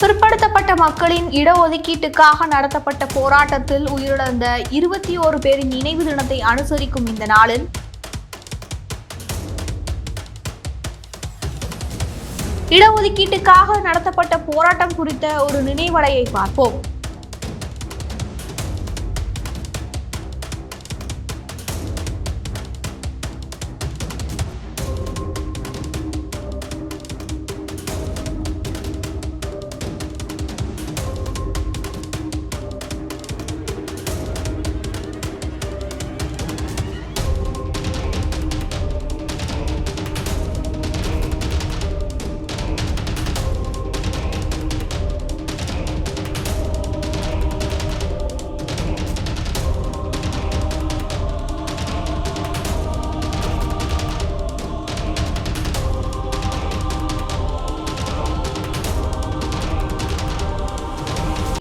பிற்படுத்தப்பட்ட மக்களின் இடஒதுக்கீட்டுக்காக நடத்தப்பட்ட போராட்டத்தில் உயிரிழந்த 21 பேரின் நினைவு தினத்தை அனுசரிக்கும் இந்த நாளில் இடஒதுக்கீட்டுக்காக நடத்தப்பட்ட போராட்டம் குறித்த ஒரு நினைவலையை பார்ப்போம்.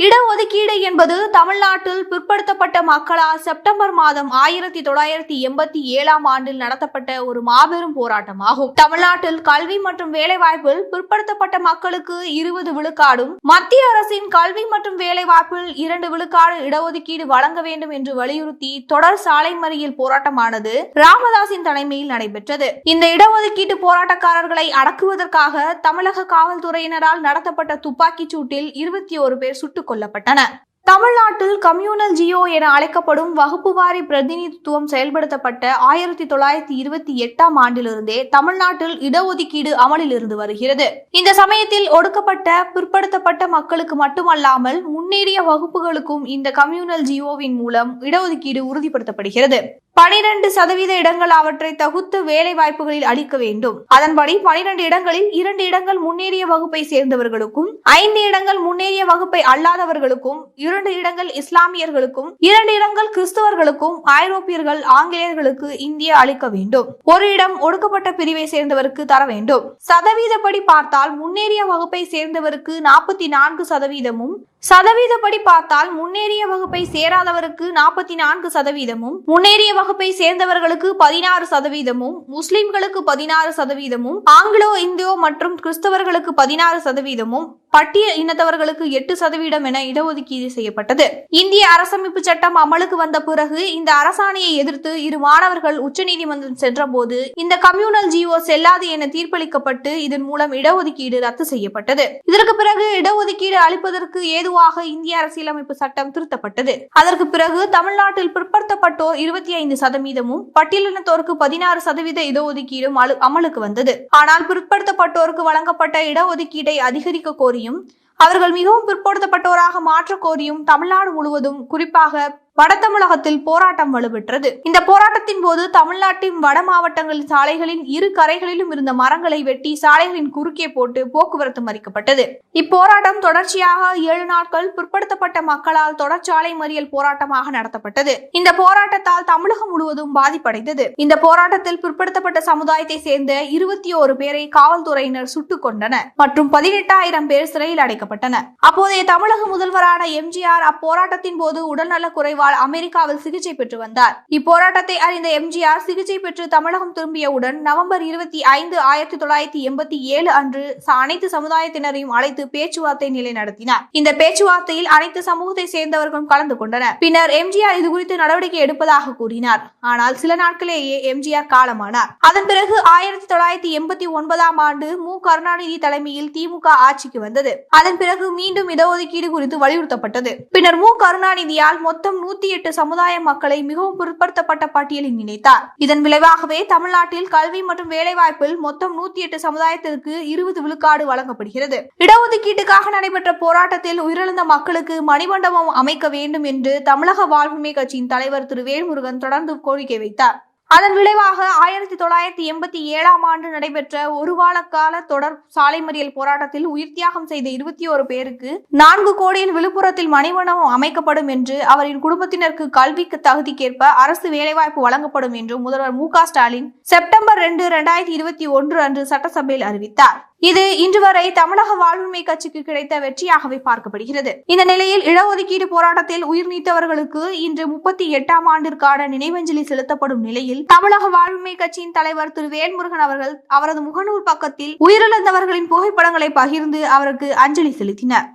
இடஒதுக்கீடு என்பது தமிழ்நாட்டில் பிற்படுத்தப்பட்ட மக்களால் செப்டம்பர் மாதம் 1987 ஆண்டில் நடத்தப்பட்ட ஒரு மாபெரும் போராட்டமாகும். தமிழ்நாட்டில் கல்வி மற்றும் வேலைவாய்ப்பில் பிற்படுத்தப்பட்ட மக்களுக்கு 20 விழுக்காடும், மத்திய அரசின் கல்வி மற்றும் வேலைவாய்ப்பில் 2 விழுக்காடு இடஒதுக்கீடு வழங்க வேண்டும் என்று வலியுறுத்தி தொடர் சாலை மறியல் போராட்டமானது ராமதாஸின் தலைமையில் நடைபெற்றது. இந்த இடஒதுக்கீட்டு போராட்டக்காரர்களை அடக்குவதற்காக தமிழக காவல்துறையினரால் நடத்தப்பட்ட துப்பாக்கிச் சூட்டில் 21 பேர் சுட்டுக் கொல்லப்பட்டனர். தமிழ்நாட்டில் கம்யூனல் ஜியோ என அழைக்கப்படும் வகுப்புவாரி பிரதிநிதித்துவம் செயல்படுத்தப்பட்ட 1928 ஆண்டிலிருந்தே தமிழ்நாட்டில் இடஒதுக்கீடு அமலில் இருந்து வருகிறது. இந்த சமயத்தில் ஒடுக்கப்பட்ட பிற்படுத்தப்பட்ட மக்களுக்கு மட்டுமல்லாமல் முன்னேறிய வகுப்புகளுக்கும் இந்த கம்யூனல் ஜியோவின் மூலம் இடஒதுக்கீடு உறுதிப்படுத்தப்படுகிறது. 12% இடங்கள் அவற்றை தகுத்து வேலை வாய்ப்புகளில் அளிக்க வேண்டும். அதன்படி 12 இடங்களில் 2 இடங்கள் முன்னேறிய வகுப்பை சேர்ந்தவர்களுக்கும், 5 இடங்கள் முன்னேறிய வகுப்பை அல்லாதவர்களுக்கும், 2 இடங்கள் இஸ்லாமியர்களுக்கும், 2 இடங்கள் கிறிஸ்தவர்களுக்கும், ஐரோப்பியர்கள், ஆங்கிலேயர்களுக்கு இந்தியா அளிக்க வேண்டும். 1 இடம் ஒடுக்கப்பட்ட பிரிவை சேர்ந்தவருக்கு தர வேண்டும். சதவீதப்படி பார்த்தால் முன்னேறிய வகுப்பை சேர்ந்தவருக்கு 44%, சதவீதப்படி பார்த்தால் முன்னேறிய வகுப்பை சேராதவருக்கு 44%, முன்னேறிய வகுப்பை சேர்ந்தவர்களுக்கு 16%, முஸ்லிம்களுக்கு 16%, ஆங்கிலோ இந்தியோ மற்றும் கிறிஸ்தவர்களுக்கு 16%, பட்டியல் இனத்தவர்களுக்கு 8% என இடஒதுக்கீடு செய்யப்பட்டது. இந்திய அரசமைப்பு சட்டம் அமலுக்கு வந்த பிறகு இந்த அரசாணையை எதிர்த்து 2 மாணவர்கள் உச்சநீதிமன்றம் சென்றபோது இந்த கம்யூனல் ஜியோ செல்லாது என தீர்ப்பளிக்கப்பட்டு இதன் மூலம் இடஒதுக்கீடு ரத்து செய்யப்பட்டது. இதற்கு பிறகு இடஒதுக்கீடு அளிப்பதற்கு ஏதுவாக இந்திய அரசியலமைப்பு சட்டம் திருத்தப்பட்டது. அதற்கு பிறகு தமிழ்நாட்டில் பிற்படுத்தப்பட்டோர் 25%, பட்டியலினத்தோருக்கு 16% இடஒதுக்கீடும் அமலுக்கு வந்தது. ஆனால் பிற்படுத்தப்பட்டோருக்கு வழங்கப்பட்ட இடஒதுக்கீட்டை அதிகரிக்க கோரியும் அவர்கள் மிகவும் பிற்படுத்தப்பட்டோராக மாற்ற கோரியும் தமிழ்நாடு முழுவதும், குறிப்பாக வட தமிழகத்தில் போராட்டம் வலுப்பெற்றது. இந்த போராட்டத்தின் போது தமிழ்நாட்டின் வட மாவட்டங்களின் சாலைகளின் 2 கரைகளிலும் இருந்த மரங்களை வெட்டி சாலைகளின் குறுக்கே போட்டு போக்குவரத்து மறிக்கப்பட்டது. இப்போராட்டம் தொடர்ச்சியாக 7 நாட்கள் பிற்படுத்தப்பட்ட மக்களால் தொடர் சாலை மறியல் போராட்டமாக நடத்தப்பட்டது. இந்த போராட்டத்தால் தமிழகம் முழுவதும் பாதிப்படைந்தது. இந்த போராட்டத்தில் பிற்படுத்தப்பட்ட சமுதாயத்தை சேர்ந்த 21 பேரை காவல்துறையினர் சுட்டுக் கொண்டனர் மற்றும் 18,000 பேர் சிறையில் அடைக்கப்பட்டனர். அப்போதைய தமிழக முதல்வரான எம்ஜிஆர் அப்போராட்டத்தின் போது உடல்நல குறைவால் அமெரிக்காவில் சிகிச்சை பெற்று வந்தார். இப்போராட்டத்தை அறிந்த எம்ஜிஆர் சிகிச்சை பெற்று தமிழகம் திரும்பியவுடன் நவம்பர் 25, 1987 அன்று அனைத்து சமுதாயத்தினரையும் அழைத்து பேச்சுவார்த்தை நிலை நடத்தினார். இந்த பேச்சுவார்த்தையில் அனைத்து சமூகத்தை சேர்ந்தவர்களும் கலந்து கொண்டனர். பின்னர் எம்ஜிஆர் இது குறித்து நடவடிக்கை எடுப்பதாக கூறினார். ஆனால் சில நாட்களேயே எம்ஜிஆர் காலமானார். அதன் பிறகு 1989 ஆண்டு மு. கருணாநிதி தலைமையில் திமுக ஆட்சிக்கு வந்தது. அதன் பிறகு மீண்டும் இடஒதுக்கீடு குறித்து வலியுறுத்தப்பட்டது. பின்னர் மு. கருணாநிதியால் மொத்தம் 108 சமுதாய மக்களை மிகவும் பிற்படுத்தப்பட்ட பட்டியலில் இணைத்தார். இதன் விளைவாகவே தமிழ்நாட்டில் கல்வி மற்றும் வேலைவாய்ப்பில் மொத்தம் 108 சமுதாயத்திற்கு 20 விழுக்காடு வழங்கப்படுகிறது. இடஒதுக்கீட்டுக்காக நடைபெற்ற போராட்டத்தில் உயிரிழந்த மக்களுக்கு மணிமண்டபம் அமைக்க வேண்டும் என்று தமிழக வாழ்வுரிமை கட்சியின் தலைவர் திரு வேல்முருகன் தொடர்ந்து கோரிக்கை வைத்தார். அதன் விளைவாக 1987 ஆண்டு நடைபெற்ற 1 வார கால தொடர் சாலை மறியல் போராட்டத்தில் உயிர் தியாகம் செய்த 21 பேருக்கு 4 கோடியில் விழுப்புரத்தில் மணிமண்டபம் அமைக்கப்படும் என்று, அவரின் குடும்பத்தினருக்கு கல்விக்கு தகுதிக்கேற்ப அரசு வேலைவாய்ப்பு வழங்கப்படும் என்று முதல்வர் மு. க. ஸ்டாலின் செப்டம்பர் 2, 2021 அன்று சட்டசபையில் அறிவித்தார். இது இன்று வரை தமிழக வாழ்வுரிமை கட்சிக்கு கிடைத்த வெற்றியாகவே பார்க்கப்படுகிறது. இந்த நிலையில் இடஒதுக்கீடு போராட்டத்தில் உயிர் நீத்தவர்களுக்கு இன்று 38ஆம் ஆண்டிற்கான நினைவஞ்சலி செலுத்தப்படும் நிலையில் தமிழக வாழ்வுரிமை கட்சியின் தலைவர் திரு வேல்முருகன் அவர்கள் அவரது முகநூல் பக்கத்தில் உயிரிழந்தவர்களின் புகைப்படங்களை பகிர்ந்து அவருக்கு அஞ்சலி செலுத்தினார்.